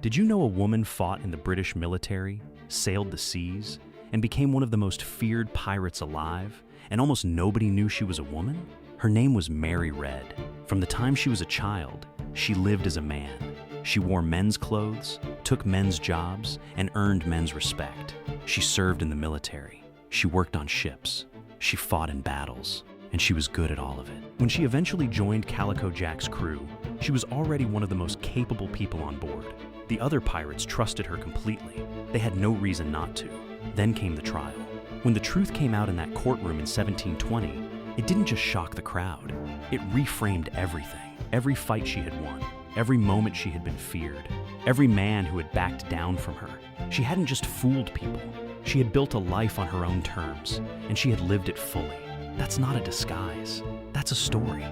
Did you know a woman fought in the British military, sailed the seas, and became one of the most feared pirates alive, and almost nobody knew she was a woman? Her name was Mary Red. From the time she was a child, she lived as a man. She wore men's clothes, took men's jobs, and earned men's respect. She served in the military. She worked on ships. She fought in battles, and she was good at all of it. When she eventually joined Calico Jack's crew, she was already one of the most capable people on board. The other pirates trusted her completely. They had no reason not to. Then came the trial. When the truth came out in that courtroom in 1720, it didn't just shock the crowd. It reframed everything. Every fight she had won, every moment she had been feared, every man who had backed down from her. She hadn't just fooled people. She had built a life on her own terms, and she had lived it fully. That's not a disguise. That's a story.